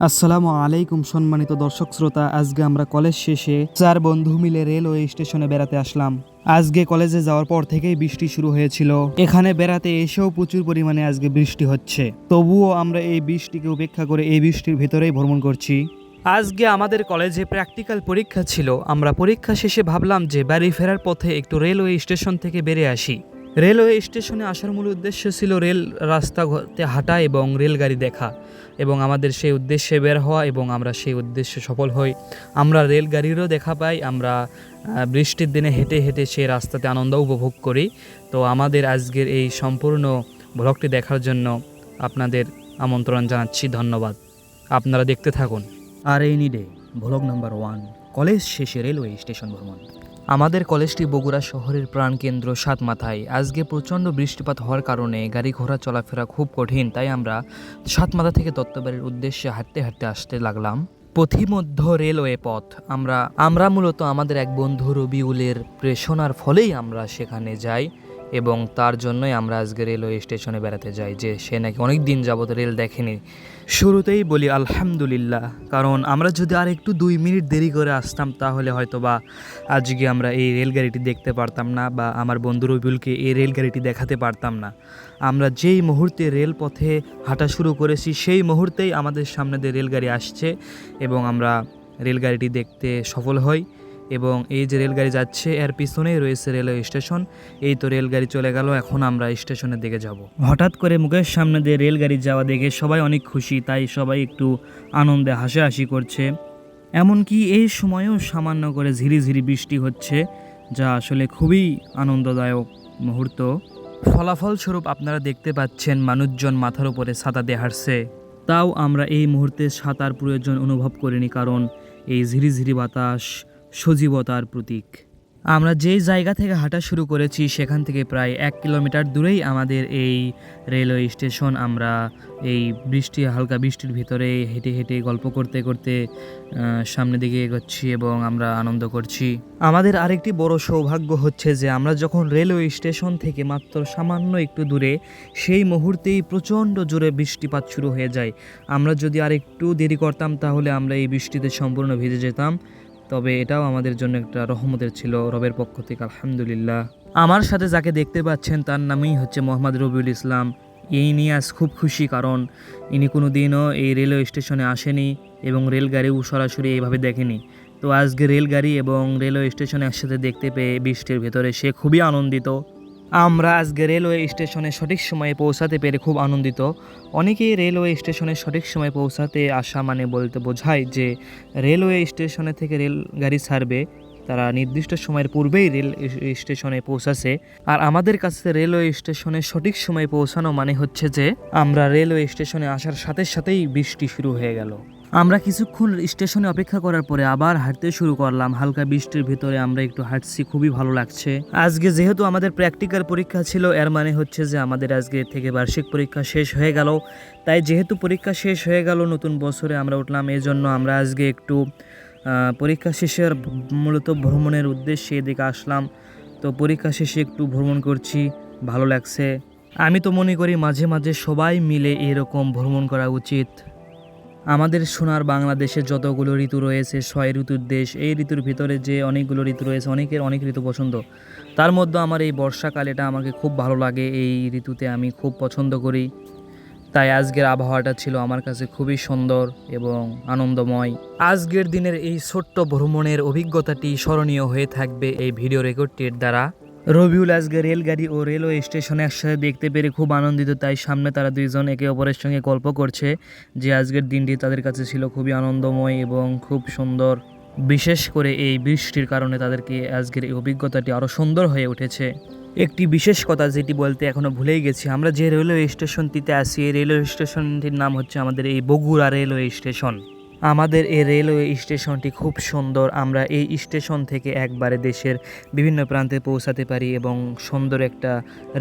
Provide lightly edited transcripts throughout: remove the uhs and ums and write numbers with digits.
আসসালামু আলাইকুম সম্মানিত দর্শক শ্রোতা। আজকে আমরা কলেজ শেষে 4 বন্ধু মিলে রেলওয়ে স্টেশনে বেড়াতে আসলাম। আজকে কলেজে যাওয়ার পর থেকেই বৃষ্টি শুরু হয়েছিল। এখানে বেড়াতে এসেও প্রচুর পরিমাণে আজকে বৃষ্টি হচ্ছে, তবুও আমরা এই বৃষ্টিকে উপেক্ষা করে এই বৃষ্টির ভেতরেই ভ্রমণ করছি। আজকে আমাদের কলেজে প্র্যাকটিক্যাল পরীক্ষা ছিল। আমরা পরীক্ষা শেষে ভাবলাম যে বাড়ি ফেরার পথে একটু রেলওয়ে স্টেশন থেকে বেরিয়ে আসি। রেলওয়ে স্টেশনে আসার মূল উদ্দেশ্য ছিল রেল রাস্তাতে হাঁটা এবং রেলগাড়ি দেখা, এবং আমাদের সেই উদ্দেশ্যে বের হওয়া, এবং আমরা সেই উদ্দেশ্যে সফল হই। আমরা রেলগাড়িরও দেখা পাই। আমরা বৃষ্টির দিনে হেঁটে হেঁটে সেই রাস্তাতে আনন্দ উপভোগ করি। তো আমাদের আজকের এই সম্পূর্ণ ব্লগটি দেখার জন্য আপনাদের আমন্ত্রণ জানাচ্ছি। ধন্যবাদ, আপনারা দেখতে থাকুন। আর এই নিডে ব্লগ নাম্বার 1, কলেজ শেষে রেলওয়ে স্টেশন ভ্রমণ। আমাদের কলেজটি বগুড়া শহরের প্রাণকেন্দ্র সাতমাথায়। আজকে প্রচণ্ড বৃষ্টিপাত হওয়ার কারণে গাড়ি ঘোড়া চলাফেরা খুব কঠিন, তাই আমরা সাতমাথা থেকে দত্তবাড়ির উদ্দেশ্যে হাঁটতে হাঁটতে আসতে লাগলাম। পথিমধ্য রেলওয়ে পথ। আমরা মূলত আমাদের এক বন্ধু রবিউলের প্রেষণার ফলেই আমরা সেখানে যাই, এবং তার জন্যই আমরা আজকে রেলওয়ে স্টেশনে বেড়াতে যাই, যে সে নাকি অনেক দিন যাবত রেল দেখেনি। শুরুতেই বলি আলহামদুলিল্লাহ, কারণ আমরা যদি আর একটু 2 মিনিট দেরি করে আসতাম তাহলে হয়তো বা আজকে আমরা এই রেলগাড়িটি দেখতে পারতাম না, বা আমার বন্ধু রবিউলকে এই রেলগাড়িটি দেখাতে পারতাম না। আমরা যেই মুহূর্তে রেলপথে হাঁটা শুরু করেছি সেই মুহূর্তেই আমাদের সামনে দিয়ে রেলগাড়ি আসছে, এবং আমরা রেলগাড়িটি দেখতে সফল হই। এবং এই যে রেলগাড়ি যাচ্ছে এর পিছনেই রয়েছে রেলওয়ে স্টেশন। এই তো রেলগাড়ি চলে গেল, এখন আমরা স্টেশনের দিকে যাব। হঠাৎ করে মুখের সামনে দিয়ে রেলগাড়ি যাওয়া দেখে সবাই অনেক খুশি, তাই সবাই একটু আনন্দে হাসাহাসি করছে। এমনকি এই সময়েও সামান্য করে ঝিরিঝিরি বৃষ্টি হচ্ছে, যা আসলে খুবই আনন্দদায়ক মুহূর্ত। ফলাফলস্বরূপ আপনারা দেখতে পাচ্ছেন মানুষজন মাথার উপরে ছাতা দিয়ে হাঁটছে। তাও আমরা এই মুহূর্তে ছাতার প্রয়োজন অনুভব করিনি, কারণ এই ঝিরিঝিরি বাতাস সজীবতার প্রতীক। আমরা যেই জায়গা থেকে হাঁটা শুরু করেছি সেখান থেকে প্রায় 1 কিলোমিটার দূরেই আমাদের এই রেলওয়ে স্টেশন। আমরা এই হালকা বৃষ্টির ভিতরে হেঁটে হেঁটে গল্প করতে করতে সামনের দিকে এগোচ্ছি, এবং আমরা আনন্দ করছি। আমাদের আরেকটি বড় সৌভাগ্য হচ্ছে যে আমরা যখন রেলওয়ে স্টেশন থেকে মাত্র সামান্য একটু দূরে, সেই মুহূর্তেই প্রচণ্ড জোরে বৃষ্টিপাত শুরু হয়ে যায়। আমরা যদি আর একটু দেরি করতাম তাহলে আমরা এই বৃষ্টিতে সম্পূর্ণ ভিজে যেতাম। তবে এটাও আমাদের জন্য একটা রহমতের ছিল রবের পক্ষ থেকে, আলহামদুলিল্লাহ। আমার সাথে যাকে দেখতে পাচ্ছেন তার নামই হচ্ছে মোহাম্মদ রবিউল ইসলাম। এই নিয়ে আজ খুব খুশি, কারণ ইনি কোনো দিনও এই রেলওয়ে স্টেশনে আসেনি এবং রেলগাড়িও সরাসরি এইভাবে দেখেনি। তো আজকে রেলগাড়ি এবং রেলওয়ে স্টেশনে একসাথে দেখতে পেয়ে বৃষ্টির ভেতরে সে খুবই আনন্দিত। আমরা আজকে রেলওয়ে স্টেশনে সঠিক সময়ে পৌঁছাতে পেরে খুব আনন্দিত। অনেকেই রেলওয়ে স্টেশনে সঠিক সময়ে পৌঁছাতে আসা মানে বলতে বোঝায় যে রেলওয়ে স্টেশনে থেকে রেলগাড়ি ছাড়বে, তারা নির্দিষ্ট সময়ের পূর্বেই রেল স্টেশনে পৌঁছাছে। আর আমাদের কাছে রেলওয়ে স্টেশনে সঠিক সময়ে পৌঁছানো মানে হচ্ছে যে আমরা রেলওয়ে স্টেশনে আসার সাথে সাথেই বৃষ্টি শুরু হয়ে গেল। আমরা কিছুক্ষণ স্টেশনে অপেক্ষা করার পরে আবার হাঁটতে শুরু করলাম। হালকা বৃষ্টির ভিতরে আমরা একটু হাঁটছি, খুবই ভালো লাগছে। আজকে যেহেতু আমাদের প্র্যাকটিক্যাল পরীক্ষা ছিল, এর মানে হচ্ছে যে আমাদের আজকে থেকে বার্ষিক পরীক্ষা শেষ হয়ে গেল। তাই যেহেতু পরীক্ষা শেষ হয়ে গেল, নতুন বছরে আমরা উঠলাম, এই জন্য আমরা আজকে একটু পরীক্ষা শেষের মূলত ভ্রমণের উদ্দেশ্যে এদিকে আসলাম। তো পরীক্ষা শেষে একটু ভ্রমণ করছি, ভালো লাগছে। আমি তো মনে করি মাঝে মাঝে সবাই মিলে এরকম ভ্রমণ করা উচিত। আমাদের সোনার বাংলাদেশে যতগুলো ঋতু রয়েছে, 6 ঋতুর দেশ, এই ঋতুর ভিতরে যে অনেকগুলো ঋতু রয়েছে, অনেকের অনেক ঋতু পছন্দ। তার মধ্যে আমার এই বর্ষাকাল, এটা আমাকে খুব ভালো লাগে। এই ঋতুতে আমি খুব পছন্দ করি। তাই আজকের আবহাওয়াটা ছিল আমার কাছে খুবই সুন্দর এবং আনন্দময়। আজকের দিনের এই ছোট্ট ভ্রমণের অভিজ্ঞতাটি স্মরণীয় হয়ে থাকবে এই ভিডিও রেকর্ডটির দ্বারা। রবিউল আজকে রেলগাড়ি ও রেলওয়ে স্টেশনে একসাথে দেখতে পেরে খুব আনন্দিত। তাই সামনে তারা দুইজন একে অপরের সঙ্গে গল্প করছে যে আজকের দিনটি তাদের কাছে ছিল খুবই আনন্দময় এবং খুব সুন্দর। বিশেষ করে এই বৃষ্টির কারণে তাদেরকে আজকের এই অভিজ্ঞতাটি আরও সুন্দর হয়ে উঠেছে। একটি বিশেষ কথা যেটি বলতে এখনও ভুলেই গেছি, আমরা যে রেলওয়ে স্টেশনটিতে আছি, এই রেলওয়ে স্টেশনটির নাম হচ্ছে আমাদের এই বগুড়া রেলওয়ে স্টেশন। আমাদের এই রেলওয়ে স্টেশনটি খুব সুন্দর। আমরা এই স্টেশন থেকে একবারে দেশের বিভিন্ন প্রান্তে পৌঁছাতে পারি এবং সুন্দর একটা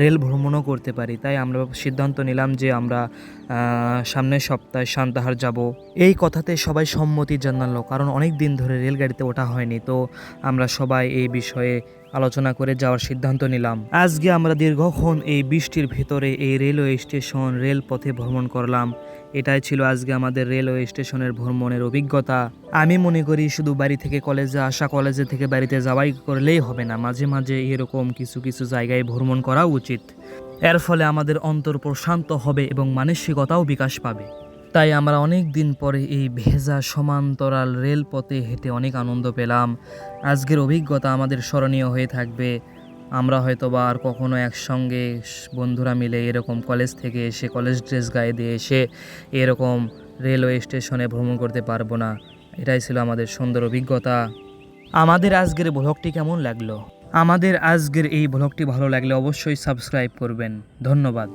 রেল ভ্রমণও করতে পারি। তাই আমরা সিদ্ধান্ত নিলাম যে আমরা সামনের সপ্তাহে সান্তাহার যাব। এই কথাতে সবাই সম্মতি জানালো, কারণ অনেক দিন ধরে রেলগাড়িতে ওঠা হয়নি। তো আমরা সবাই এই বিষয়ে আলোচনা করে যাওয়ার সিদ্ধান্ত নিলাম। আজকে আমরা দীর্ঘক্ষণ এই বৃষ্টির ভেতরে এই রেলওয়ে স্টেশন রেলপথে ভ্রমণ করলাম। এটাই ছিল আজকে আমাদের রেলওয়ে স্টেশনের ভ্রমণের অভিজ্ঞতা। আমি মনে করি শুধু বাড়ি থেকে কলেজে আসা, কলেজে থেকে বাড়িতে যাওয়াই করলেই হবে না, মাঝে মাঝে এরকম কিছু কিছু জায়গায় ভ্রমণ করা উচিত। এর ফলে আমাদের অন্তর প্রশান্ত হবে এবং মানসিকতাও বিকাশ পাবে। তাই আমরা অনেক দিন পরে এই ভেজা সমান্তরাল রেলপথে হেঁটে অনেক আনন্দ পেলাম। আজকের অভিজ্ঞতা আমাদের স্মরণীয় হয়ে থাকবে। আমরা হয়তো বা আর কখনো একসঙ্গে বন্ধুরা মিলে এরকম কলেজ থেকে এসে কলেজ ড্রেস গায়ে দিয়ে এসে এরকম রেলওয়ে স্টেশনে ভ্রমণ করতে পারবো না। এটাই ছিল আমাদের সুন্দর অভিজ্ঞতা। আমাদের আজকের ব্লগটি কেমন লাগলো? আমাদের আজকের এই ব্লগটি ভালো লাগলে অবশ্যই সাবস্ক্রাইব করবেন। ধন্যবাদ।